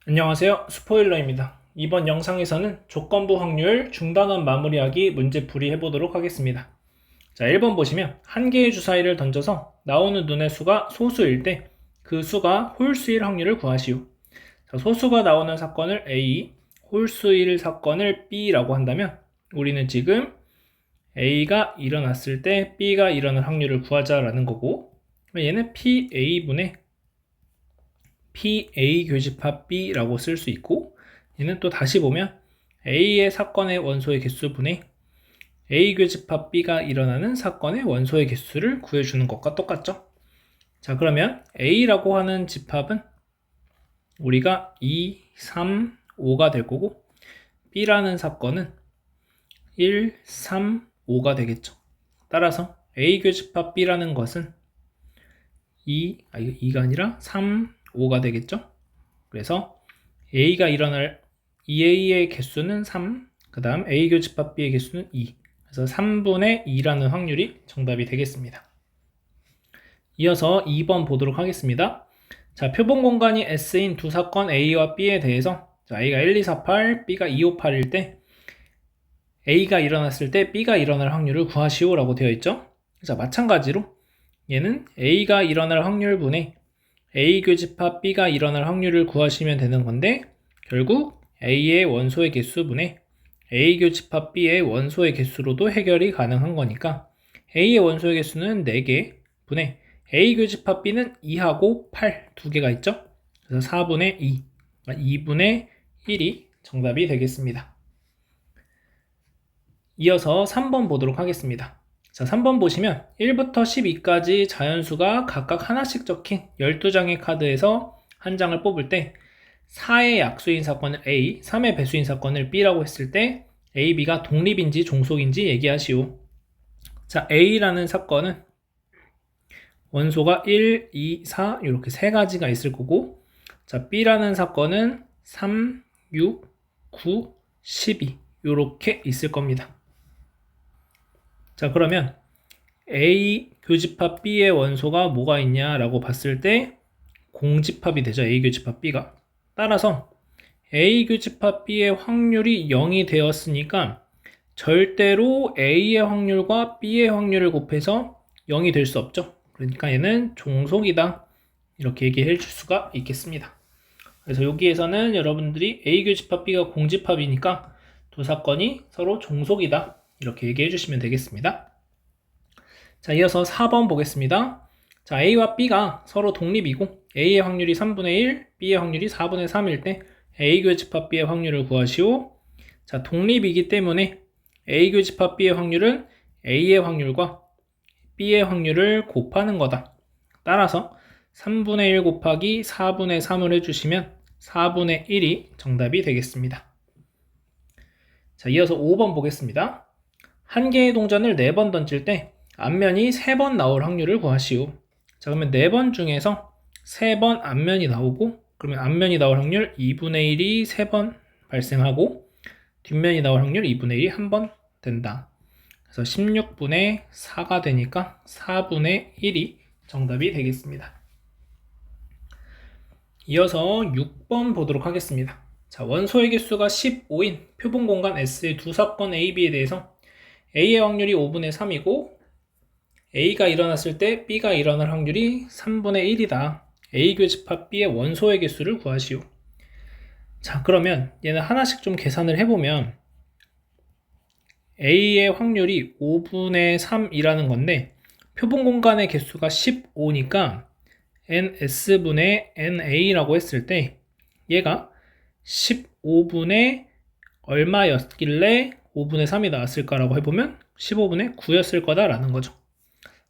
안녕하세요. 스포일러입니다. 이번 영상에서는 조건부 확률 중단원 마무리하기 문제 풀이 해보도록 하겠습니다. 자, 1번 보시면 한 개의 주사위를 던져서 나오는 눈의 수가 소수일 때 그 수가 홀수일 확률을 구하시오. 자, 소수가 나오는 사건을 A, 홀수일 사건을 B라고 한다면 우리는 지금 A가 일어났을 때 B가 일어날 확률을 구하자라는 거고, 얘는 PA분의 PA 교집합 B라고 쓸 수 있고, 얘는 또 다시 보면 A의 사건의 원소의 개수분의 A 교집합 B가 일어나는 사건의 원소의 개수를 구해주는 것과 똑같죠. 자, 그러면 A라고 하는 집합은 우리가 2, 3, 5가 될 거고, B라는 사건은 1, 3, 5가 되겠죠. 따라서 A 교집합 B라는 것은 2가 아니라 3, 5가 되겠죠. 그래서 A가 일어날 EA의 개수는 3, 그 다음 A 교집합 B의 개수는 2. 그래서 3분의 2라는 확률이 정답이 되겠습니다. 이어서 2번 보도록 하겠습니다. 자, 표본 공간이 S인 두 사건 A와 B에 대해서 A가 1, 2, 4, 8, B가 2, 5, 8일 때 A가 일어났을 때 B가 일어날 확률을 구하시오 라고 되어 있죠. 자, 마찬가지로 얘는 A가 일어날 확률분의 A 교집합 B가 일어날 확률을 구하시면 되는 건데, 결국 A의 원소의 개수분의 A 교집합 B의 원소의 개수로도 해결이 가능한 거니까 A의 원소의 개수는 4개 분의 A 교집합 B는 2하고 8 두 개가 있죠. 그래서 4분의 2, 2분의 1이 정답이 되겠습니다. 이어서 3번 보도록 하겠습니다. 자, 3번 보시면 1부터 12까지 자연수가 각각 하나씩 적힌 12장의 카드에서 한 장을 뽑을 때 4의 약수인 사건을 A, 3의 배수인 사건을 B라고 했을 때 A, B가 독립인지 종속인지 얘기하시오. 자, A라는 사건은 원소가 1, 2, 4 이렇게 세 가지가 있을 거고, 자, B라는 사건은 3, 6, 9, 12 이렇게 있을 겁니다. 자, 그러면 A 교집합 B의 원소가 뭐가 있냐라고 봤을 때 공집합이 되죠. A 교집합 B가. 따라서 A 교집합 B의 확률이 0이 되었으니까 절대로 A의 확률과 B의 확률을 곱해서 0이 될 수 없죠. 그러니까 얘는 종속이다. 이렇게 얘기해 줄 수가 있겠습니다. 그래서 여기에서는 여러분들이 A 교집합 B가 공집합이니까 두 사건이 서로 종속이다. 이렇게 얘기해 주시면 되겠습니다. 자, 이어서 4번 보겠습니다. 자, A와 B가 서로 독립이고 A의 확률이 3분의 1, B의 확률이 4분의 3일 때 A 교집합 B의 확률을 구하시오. 자, 독립이기 때문에 A 교집합 B의 확률은 A의 확률과 B의 확률을 곱하는 거다. 따라서 3분의 1 곱하기 4분의 3을 해주시면 4분의 1이 정답이 되겠습니다. 자, 이어서 5번 보겠습니다. 한 개의 동전을 4번 던질 때 앞면이 3번 나올 확률을 구하시오. 자, 그러면 4번 중에서 3번 앞면이 나오고, 그러면 앞면이 나올 확률 2분의 1이 3번 발생하고 뒷면이 나올 확률 2분의 1이 한 번 된다. 그래서 16분의 4가 되니까 4분의 1이 정답이 되겠습니다. 이어서 6번 보도록 하겠습니다. 자, 원소의 개수가 15인 표본 공간 S의 두 사건 A, B에 대해서 A의 확률이 5분의 3이고 A가 일어났을 때 B가 일어날 확률이 3분의 1이다. A 교집합 B의 원소의 개수를 구하시오. 자, 그러면 얘는 하나씩 좀 계산을 해보면 A의 확률이 5분의 3이라는 건데 표본 공간의 개수가 15니까 NS분의 NA라고 했을 때 얘가 15분의 얼마였길래 5분의 3이 나왔을까라고 해보면 15분의 9였을 거다라는 거죠.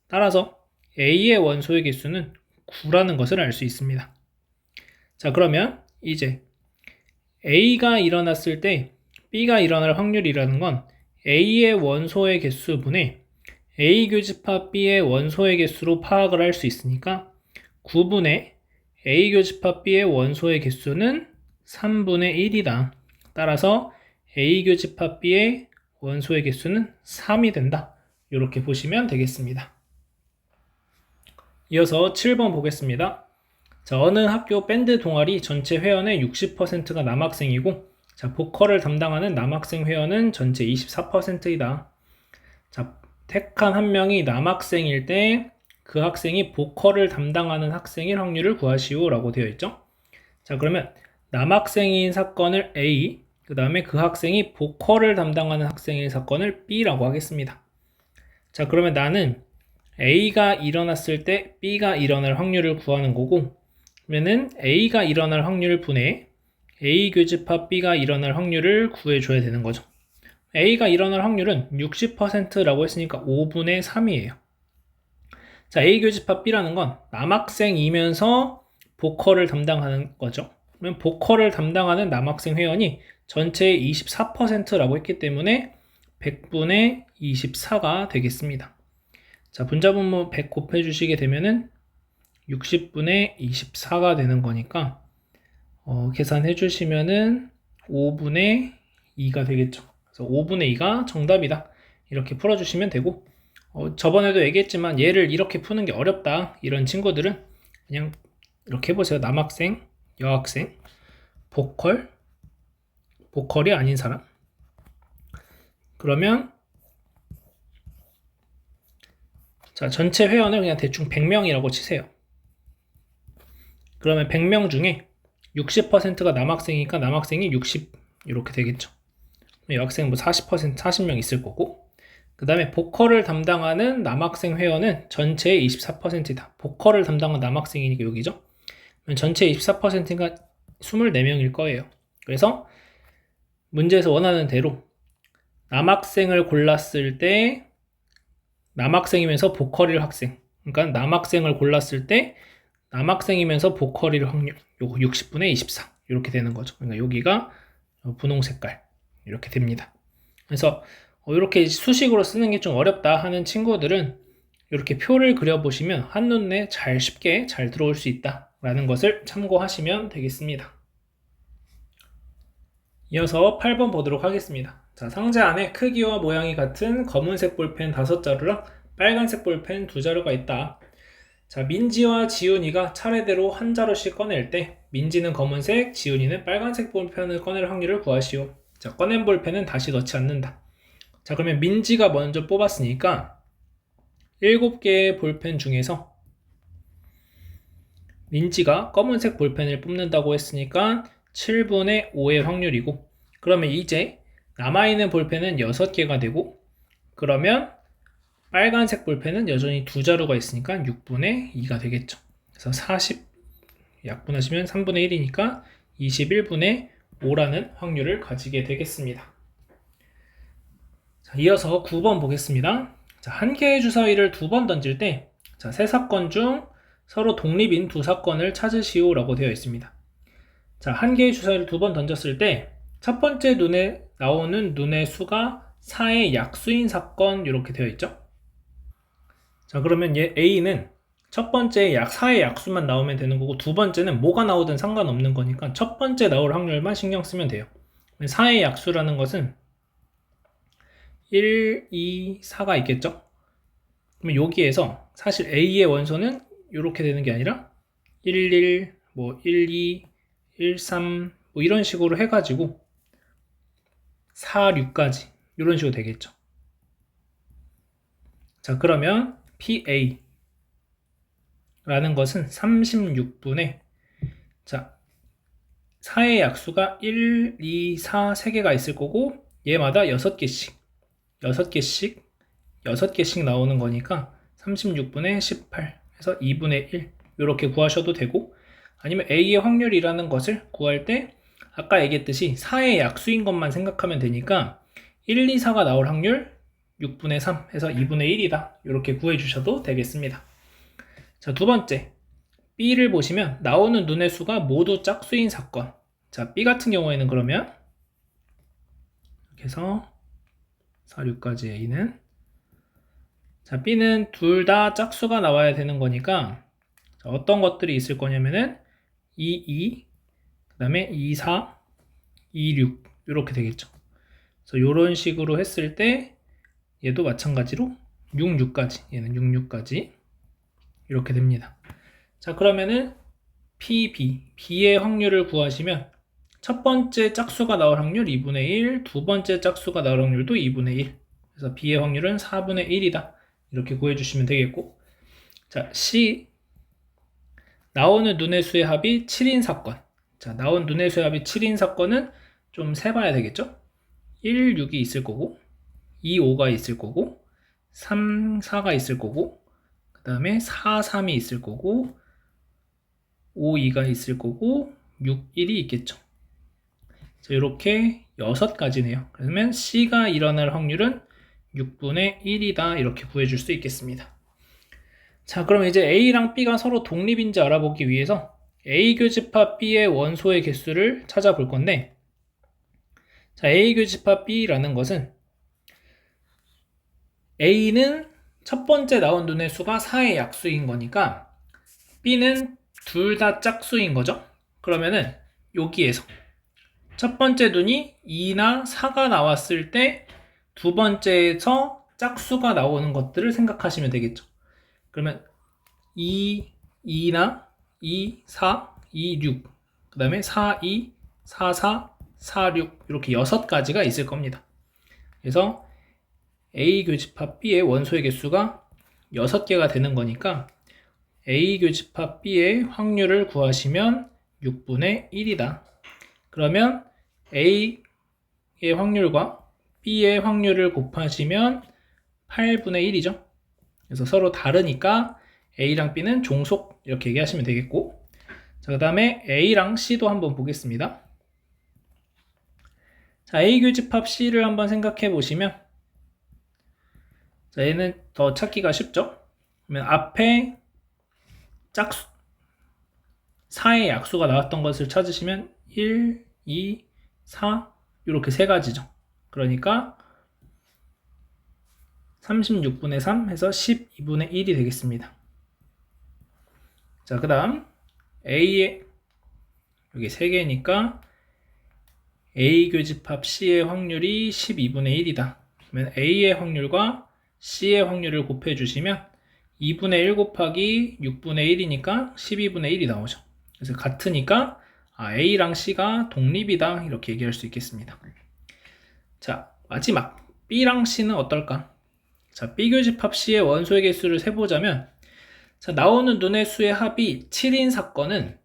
따라서 A의 원소의 개수는 9라는 것을 알 수 있습니다. 자, 그러면 이제 A가 일어났을 때 B가 일어날 확률이라는 건 A의 원소의 개수분의 A 교집합 B의 원소의 개수로 파악을 할 수 있으니까 9분의 A 교집합 B의 원소의 개수는 3분의 1이다. 따라서 A 교집합 B의 원소의 개수는 3이 된다. 이렇게 보시면 되겠습니다. 이어서 7번 보겠습니다. 자, 어느 학교 밴드 동아리 전체 회원의 60%가 남학생이고, 자, 보컬을 담당하는 남학생 회원은 전체 24%이다. 자, 택한 한 명이 남학생일 때 그 학생이 보컬을 담당하는 학생일 확률을 구하시오 라고 되어 있죠. 자, 그러면 남학생인 사건을 A, 그 다음에 그 학생이 보컬을 담당하는 학생인 사건을 B라고 하겠습니다. 자, 그러면 나는 A가 일어났을 때 B가 일어날 확률을 구하는 거고, 그러면은 A가 일어날 확률 분의 A 교집합 B가 일어날 확률을 구해줘야 되는 거죠. A가 일어날 확률은 60%라고 했으니까 5분의 3이에요. 자, A 교집합 B라는 건 남학생이면서 보컬을 담당하는 거죠. 그러면 보컬을 담당하는 남학생 회원이 전체의 24%라고 했기 때문에 100분의 24가 되겠습니다. 자, 분자분모 100 곱해주시게 되면은 60분의 24가 되는 거니까 계산해 주시면은 5분의 2가 되겠죠. 그래서 5분의 2가 정답이다. 이렇게 풀어주시면 되고, 저번에도 얘기했지만 얘를 이렇게 푸는 게 어렵다. 이런 친구들은 그냥 이렇게 해보세요. 남학생, 여학생, 보컬이 아닌 사람. 그러면 자, 전체 회원을 그냥 대충 100명이라고 치세요. 그러면 100명 중에 60%가 남학생이니까 남학생이 60 이렇게 되겠죠. 여학생 뭐 40%, 40명 있을 거고, 그 다음에 보컬을 담당하는 남학생 회원은 전체의 24%이다. 보컬을 담당하는 남학생이니까 여기죠. 전체의 24%가 24명일 거예요. 그래서 문제에서 원하는 대로 남학생을 골랐을 때 남학생이면서 보컬일 학생, 그러니까 남학생을 골랐을 때 남학생이면서 보컬일 확률 요거 60분의 24 이렇게 되는 거죠. 그러니까 여기가 분홍 색깔 이렇게 됩니다. 그래서 이렇게 수식으로 쓰는 게 좀 어렵다 하는 친구들은 이렇게 표를 그려보시면 한눈에 쉽게 잘 들어올 수 있다라는 것을 참고하시면 되겠습니다. 이어서 8번 보도록 하겠습니다. 자, 상자 안에 크기와 모양이 같은 검은색 볼펜 5자루랑 빨간색 볼펜 2자루가 있다. 자, 민지와 지훈이가 차례대로 한 자루씩 꺼낼 때 민지는 검은색, 지훈이는 빨간색 볼펜을 꺼낼 확률을 구하시오. 자, 꺼낸 볼펜은 다시 넣지 않는다. 자, 그러면 민지가 먼저 뽑았으니까 7개의 볼펜 중에서 민지가 검은색 볼펜을 뽑는다고 했으니까 7분의 5의 확률이고, 그러면 이제 남아있는 볼펜은 6개가 되고, 그러면 빨간색 볼펜은 여전히 2자루가 있으니까 6분의 2가 되겠죠. 그래서 40 약분하시면 3분의 1이니까 21분의 5라는 확률을 가지게 되겠습니다. 자, 이어서 9번 보겠습니다. 자, 한 개의 주사위를 2번 던질 때, 자, 세 사건 중 서로 독립인 두 사건을 찾으시오 라고 되어 있습니다. 자, 한 개의 주사위를 2번 던졌을 때 첫 번째 눈에 나오는 눈의 수가 4의 약수인 사건 이렇게 되어 있죠. 자, 그러면 A는 첫 번째 4의 약수만 나오면 되는 거고, 두 번째는 뭐가 나오든 상관없는 거니까 첫 번째 나올 확률만 신경 쓰면 돼요. 4의 약수라는 것은 1, 2, 4가 있겠죠. 그럼 여기에서 사실 A의 원소는 이렇게 되는 게 아니라 1, 1, 뭐 1, 2, 1, 3 뭐 이런 식으로 해가지고 4, 6까지 이런 식으로 되겠죠. 자, 그러면 PA 라는 것은 36분의 자 4의 약수가 1, 2, 4, 3개가 있을 거고, 얘마다 6개씩 나오는 거니까 36분의 18 해서 2분의 1 이렇게 구하셔도 되고, 아니면 A의 확률이라는 것을 구할 때 아까 얘기했듯이 4의 약수인 것만 생각하면 되니까 1, 2, 4가 나올 확률 6분의 3 해서 2분의 1이다 이렇게 구해 주셔도 되겠습니다. 자, 두 번째 B를 보시면 나오는 눈의 수가 모두 짝수인 사건. 자, B 같은 경우에는 그러면 이렇게 해서 4, 6까지 A는, 자, B는 둘 다 짝수가 나와야 되는 거니까, 자, 어떤 것들이 있을 거냐면은 2, 그 다음에 2, 4, 2, 6 이렇게 되겠죠. 그래서 이런 식으로 했을 때 얘도 마찬가지로 6, 6까지, 얘는 6, 6까지 이렇게 됩니다. 자, 그러면은 B의 확률을 구하시면 첫 번째 짝수가 나올 확률 2분의 1, 두 번째 짝수가 나올 확률도 2분의 1. 그래서 B의 확률은 4분의 1이다. 이렇게 구해주시면 되겠고, 자, C. 나오는 눈의 수의 합이 7인 사건. 자, 나온 눈의 수의 합이 7인 사건은 좀 세봐야 되겠죠? 1, 6이 있을 거고, 2, 5가 있을 거고, 3, 4가 있을 거고, 그 다음에 4, 3이 있을 거고, 5, 2가 있을 거고, 6, 1이 있겠죠. 자, 이렇게 6가지네요. 그러면 C가 일어날 확률은 6분의 1이다. 이렇게 구해줄 수 있겠습니다. 자, 그럼 이제 A랑 B가 서로 독립인지 알아보기 위해서 A 교집합 B의 원소의 개수를 찾아볼 건데, 자, A 교집합 B라는 것은 A는 첫 번째 나온 눈의 수가 4의 약수인 거니까 B는 둘 다 짝수인 거죠. 그러면은 여기에서 첫 번째 눈이 2나 4가 나왔을 때 두 번째에서 짝수가 나오는 것들을 생각하시면 되겠죠. 그러면 2나 2, 4, 2, 6, 그 다음에 4, 2, 4, 4, 4, 6 이렇게 6가지가 있을 겁니다. 그래서 A 교집합 B의 원소의 개수가 6개가 되는 거니까 A 교집합 B의 확률을 구하시면 6분의 1이다. 그러면 A의 확률과 B의 확률을 곱하시면 8분의 1이죠. 그래서 서로 다르니까 A랑 B는 종속 이렇게 얘기하시면 되겠고, 자, 그 다음에 A랑 C도 한번 보겠습니다. 자, A 교집합 C를 한번 생각해 보시면, 자, 얘는 더 찾기가 쉽죠? 그러면 앞에 짝수 4의 약수가 나왔던 것을 찾으시면 1, 2, 4 이렇게 세 가지죠. 그러니까 36분의 3 해서 12분의 1이 되겠습니다. 자, 그 다음 A의 여기 3개니까 A 교집합 C의 확률이 12분의 1이다. 그러면 A의 확률과 C의 확률을 곱해 주시면 2분의 1 곱하기 6분의 1이니까 12분의 1이 나오죠. 그래서 같으니까 A랑 C가 독립이다. 이렇게 얘기할 수 있겠습니다. 자, 마지막 B랑 C는 어떨까? 자, B 교집합 C의 원소의 개수를 세보자면, 자, 나오는 눈의 수의 합이 7인 사건은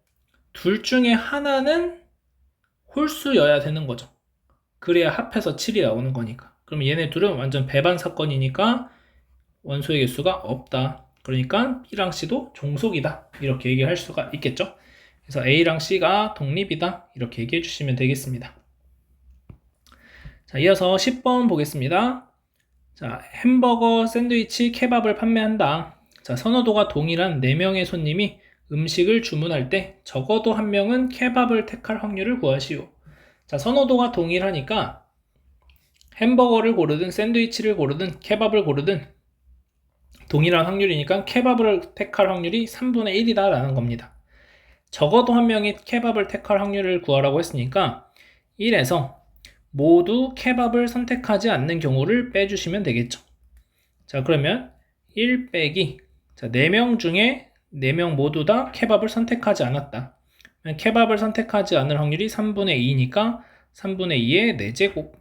둘 중에 하나는 홀수여야 되는 거죠. 그래야 합해서 7이 나오는 거니까. 그럼 얘네 둘은 완전 배반 사건이니까 원소의 개수가 없다. 그러니까 B랑 C도 종속이다. 이렇게 얘기할 수가 있겠죠. 그래서 A랑 C가 독립이다. 이렇게 얘기해 주시면 되겠습니다. 자, 이어서 10번 보겠습니다. 자, 햄버거, 샌드위치, 케밥을 판매한다. 자, 선호도가 동일한 4명의 손님이 음식을 주문할 때 적어도 한 명은 케밥을 택할 확률을 구하시오. 자, 선호도가 동일하니까 햄버거를 고르든 샌드위치를 고르든 케밥을 고르든 동일한 확률이니까 케밥을 택할 확률이 3분의 1이다 라는 겁니다. 적어도 한 명이 케밥을 택할 확률을 구하라고 했으니까 1에서 모두 케밥을 선택하지 않는 경우를 빼주시면 되겠죠. 자, 그러면 1 빼기, 자, 4명 중에 4명 모두 다 케밥을 선택하지 않았다. 케밥을 선택하지 않을 확률이 3분의 2니까 3분의 2의 4제곱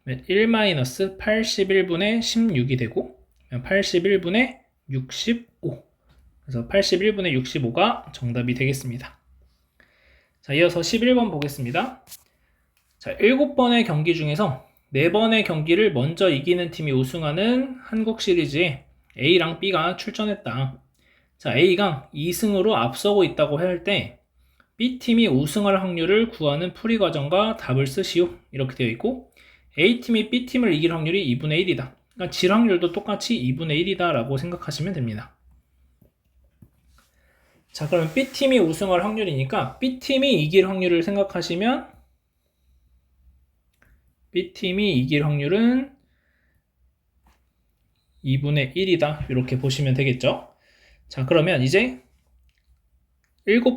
1-81분의 16이 되고 81분의 65. 그래서 81분의 65가 정답이 되겠습니다. 자, 이어서 11번 보겠습니다. 자, 7번의 경기 중에서 4번의 경기를 먼저 이기는 팀이 우승하는 한국 시리즈에 A랑 B가 출전했다. 자, A가 2승으로 앞서고 있다고 할 때 B팀이 우승할 확률을 구하는 풀이 과정과 답을 쓰시오. 이렇게 되어 있고, A팀이 B팀을 이길 확률이 2분의 1이다. 그러니까 질 확률도 똑같이 2분의 1이다 라고 생각하시면 됩니다. 자, 그러면 B팀이 우승할 확률이니까 B팀이 이길 확률을 생각하시면 B팀이 이길 확률은 2분의 1이다. 이렇게 보시면 되겠죠. 자, 그러면 이제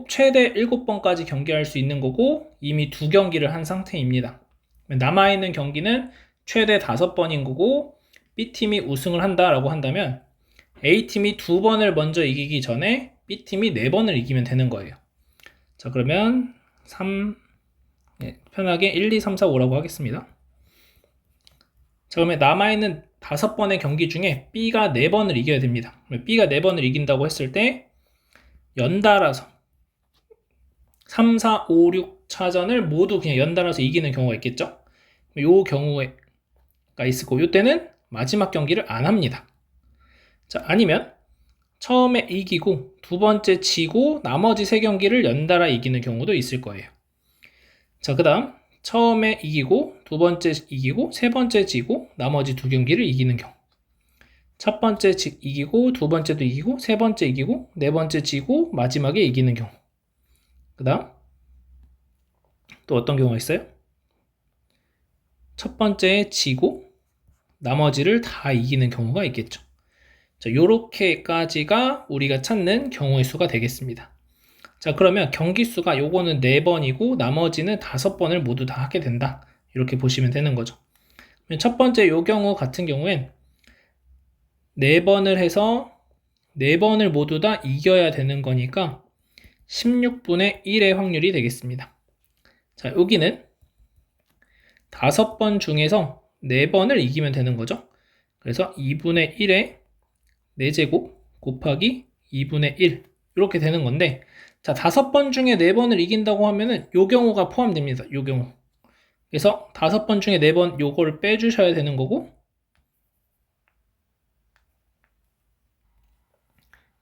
최대 7번까지 경기할 수 있는 거고 이미 2경기를 한 상태입니다. 남아있는 경기는 최대 5번인 거고 B팀이 우승을 한다라고 한다면 A팀이 2번을 먼저 이기기 전에 B팀이 4번을 이기면 되는 거예요. 자, 그러면 3, 편하게 1, 2, 3, 4, 5라고 하겠습니다. 자, 그러면 남아있는 5번의 경기 중에 B가 4번을 이겨야 됩니다. B가 4번을 이긴다고 했을 때 연달아서 3, 4, 5, 6차전을 모두 그냥 연달아서 이기는 경우가 있겠죠. 요 경우가 있을 거고, 요때는 마지막 경기를 안 합니다. 자, 아니면 처음에 이기고 두 번째 지고 나머지 3경기를 연달아 이기는 경우도 있을 거예요. 자, 그 다음 처음에 이기고 두 번째 이기고 세 번째 지고 나머지 2경기를 이기는 경우. 첫 번째 이기고 두 번째도 이기고 세 번째 이기고 네 번째 지고 마지막에 이기는 경우. 그 다음 또 어떤 경우가 있어요? 첫 번째 지고 나머지를 다 이기는 경우가 있겠죠. 자, 요렇게까지가 우리가 찾는 경우의 수가 되겠습니다. 자, 그러면 경기 수가 요거는 4번이고 나머지는 5번을 모두 다 하게 된다. 이렇게 보시면 되는 거죠. 첫 번째 요 경우 같은 경우엔 4번을 해서 4번을 모두 다 이겨야 되는 거니까 16분의 1의 확률이 되겠습니다. 자, 여기는 5번 중에서 4번을 이기면 되는 거죠. 그래서 2분의 1의 4제곱 곱하기 2분의 1 이렇게 되는 건데, 자, 5번 중에 4번을 이긴다고 하면은 요 경우가 포함됩니다. 요 경우. 그래서 5번 중에 4번 요거를 빼주셔야 되는 거고,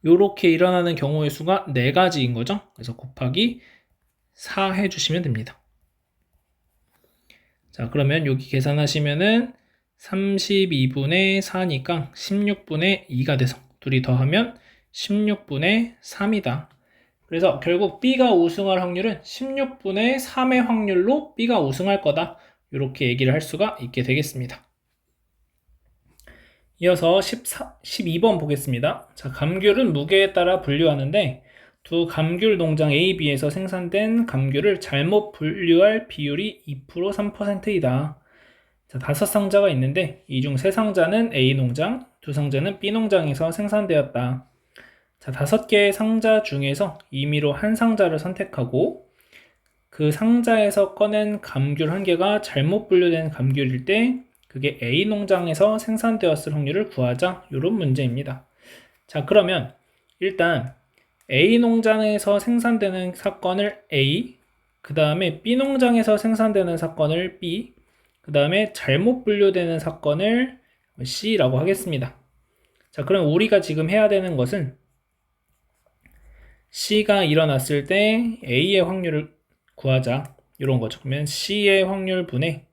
요렇게 일어나는 경우의 수가 4가지인 거죠. 그래서 곱하기 4 해주시면 됩니다. 자, 그러면 여기 계산하시면은 32분의 4니까 16분의 2가 돼서 둘이 더하면 16분의 3이다. 그래서 결국 B가 우승할 확률은 16분의 3의 확률로 B가 우승할 거다. 이렇게 얘기를 할 수가 있게 되겠습니다. 이어서 12번 보겠습니다. 자, 감귤은 무게에 따라 분류하는데 두 감귤 농장 A, B에서 생산된 감귤을 잘못 분류할 비율이 2%, 3%이다. 자, 5상자가 있는데 이 중 3상자는 A 농장, 2상자는 B 농장에서 생산되었다. 자, 5개의 상자 중에서 임의로 한 상자를 선택하고 그 상자에서 꺼낸 감귤 1개가 잘못 분류된 감귤일 때 그게 A 농장에서 생산되었을 확률을 구하자. 이런 문제입니다. 자, 그러면 일단 A 농장에서 생산되는 사건을 A, 그 다음에 B 농장에서 생산되는 사건을 B, 그 다음에 잘못 분류되는 사건을 C라고 하겠습니다. 자, 그럼 우리가 지금 해야 되는 것은 C가 일어났을 때 A의 확률을 구하자. 이런 거죠. 그러면 C의 확률 분의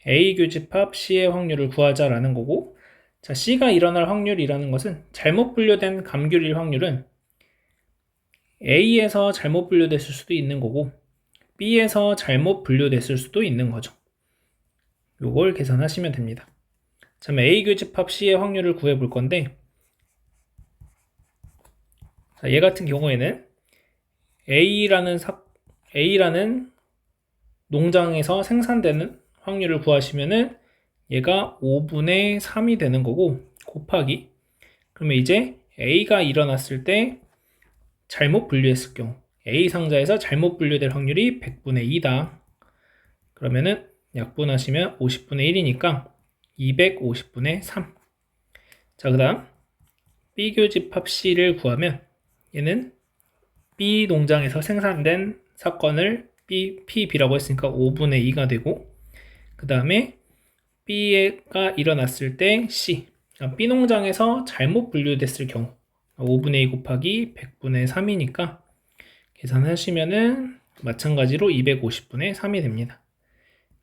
A 교집합 C의 확률을 구하자라는 거고, 자, C가 일어날 확률이라는 것은 잘못 분류된 감귤일 확률은 A에서 잘못 분류됐을 수도 있는 거고 B에서 잘못 분류됐을 수도 있는 거죠. 요걸 계산하시면 됩니다. 자, A 교집합 C의 확률을 구해 볼 건데, 자, 얘 같은 경우에는 A라는 농장에서 생산되는 확률을 구하시면은 얘가 5분의 3이 되는 거고, 곱하기, 그러면 이제 A가 일어났을 때 잘못 분류했을 경우 A 상자에서 잘못 분류될 확률이 100분의 2다. 그러면은 약분하시면 50분의 1이니까 250분의 3. 자, 그 다음 B 교집합 C를 구하면 얘는 B 농장에서 생산된 사건을 PB라고 했으니까 5분의 2가 되고, 그 다음에 B가 일어났을 때 C, B 농장에서 잘못 분류됐을 경우 5분의 2 곱하기 100분의 3이니까 계산하시면은 마찬가지로 250분의 3이 됩니다.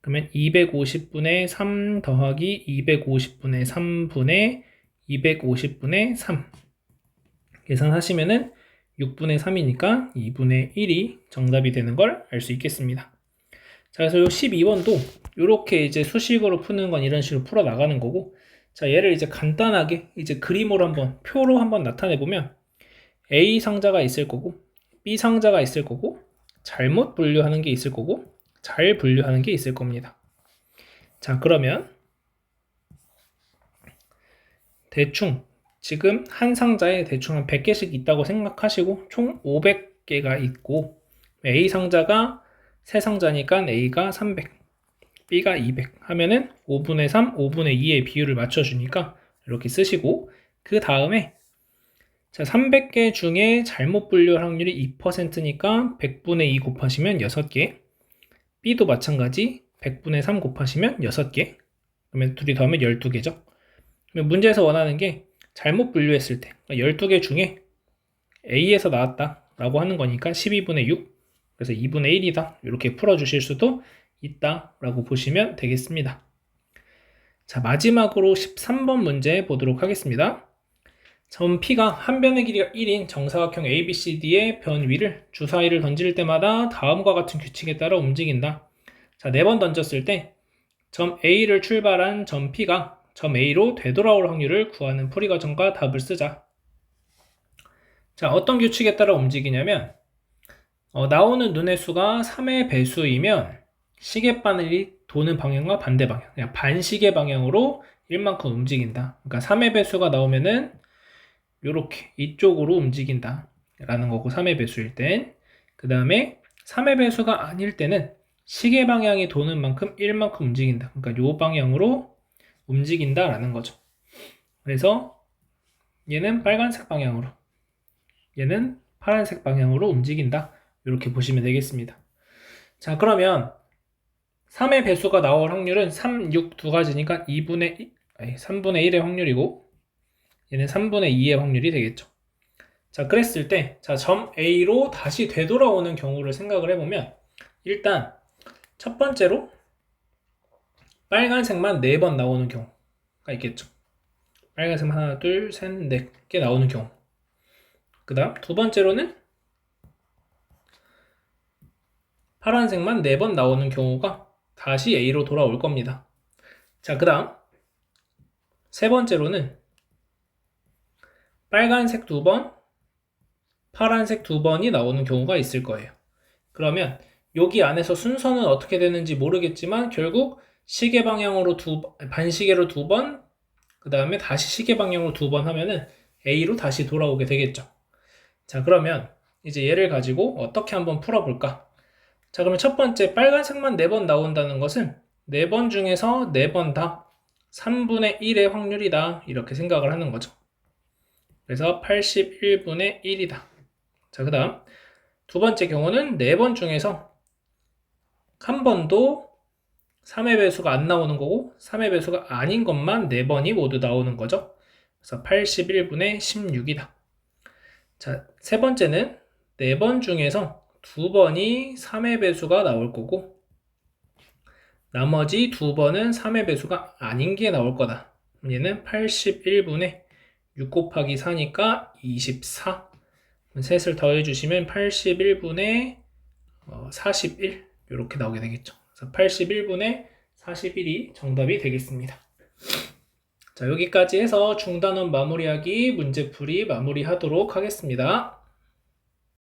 그러면 250분의 3 더하기 250분의 3분의 250분의 3 계산하시면은 6분의 3이니까 2분의 1이 정답이 되는 걸 알 수 있겠습니다. 자, 그래서 이 12번도 이렇게 이제 수식으로 푸는 건 이런 식으로 풀어 나가는 거고, 자, 얘를 이제 간단하게 이제 그림으로 한번 표로 한번 나타내 보면 A 상자가 있을 거고 B 상자가 있을 거고 잘못 분류하는 게 있을 거고 잘 분류하는 게 있을 겁니다. 자, 그러면 대충 지금 한 상자에 대충 한 100개씩 있다고 생각하시고 총 500개가 있고, A 상자가 세 상자니까 A가 300, B가 200 하면은 5분의 3, 5분의 2의 비율을 맞춰주니까 이렇게 쓰시고, 그 다음에 자, 300개 중에 잘못 분류할 확률이 2%니까 100분의 2 곱하시면 6개, B도 마찬가지 100분의 3 곱하시면 6개, 그러면 둘이 더하면 12개죠. 그러면 문제에서 원하는 게 잘못 분류했을 때 12개 중에 A에서 나왔다 라고 하는 거니까 12분의 6, 그래서 2분의 1이다 이렇게 풀어주실 수도 있다 라고 보시면 되겠습니다. 자, 마지막으로 13번 문제 보도록 하겠습니다. 점 P가 한 변의 길이가 1인 정사각형 ABCD의 변 위를 주사위를 던질 때마다 다음과 같은 규칙에 따라 움직인다. 자, 4번 던졌을 때 점 A를 출발한 점 P가 점 A로 되돌아올 확률을 구하는 풀이 과정과 답을 쓰자. 자, 어떤 규칙에 따라 움직이냐면 나오는 눈의 수가 3의 배수이면 시계바늘이 도는 방향과 반대 방향, 그냥 반시계 방향으로 1만큼 움직인다. 그러니까 3의 배수가 나오면은 요렇게 이쪽으로 움직인다 라는 거고, 3의 배수일 땐. 그 다음에 3의 배수가 아닐 때는 시계 방향이 도는 만큼 1만큼 움직인다. 그러니까 요 방향으로 움직인다 라는 거죠. 그래서 얘는 빨간색 방향으로, 얘는 파란색 방향으로 움직인다, 이렇게 보시면 되겠습니다. 자, 그러면 3의 배수가 나올 확률은 3, 6 두 가지니까 3분의 1의 확률이고, 얘는 3분의 2의 확률이 되겠죠. 자, 그랬을 때, 자, 점 A로 다시 되돌아오는 경우를 생각을 해보면, 일단 첫 번째로 빨간색만 4번 나오는 경우가 있겠죠. 빨간색만 하나, 둘, 셋, 넷 개 나오는 경우. 그 다음 두 번째로는 파란색만 4번 나오는 경우가 다시 A로 돌아올 겁니다. 자, 그 다음 세 번째로는 빨간색 2번, 파란색 2번이 나오는 경우가 있을 거예요. 그러면 여기 안에서 순서는 어떻게 되는지 모르겠지만 결국 시계 방향으로 반시계로 2번, 그 다음에 다시 시계 방향으로 2번 하면은 A로 다시 돌아오게 되겠죠. 자, 그러면 이제 얘를 가지고 어떻게 한번 풀어볼까? 자, 그러면 첫 번째 빨간색만 4번 나온다는 것은 4번 중에서 4번 다 3분의 1의 확률이다, 이렇게 생각을 하는 거죠. 그래서 81분의 1이다. 자, 그 다음 두 번째 경우는 4번 중에서 한 번도 3의 배수가 안 나오는 거고 3의 배수가 아닌 것만 4번이 모두 나오는 거죠. 그래서 81분의 16이다. 자, 세 번째는 4번 중에서 2번이 3의 배수가 나올 거고 나머지 2번은 3의 배수가 아닌 게 나올 거다. 얘는 81분의 6 곱하기 4니까 24. 셋을 더해주시면 81분의 41 이렇게 나오게 되겠죠. 그래서 81분의 41이 정답이 되겠습니다. 자, 여기까지 해서 중단원 마무리하기 문제풀이 마무리하도록 하겠습니다.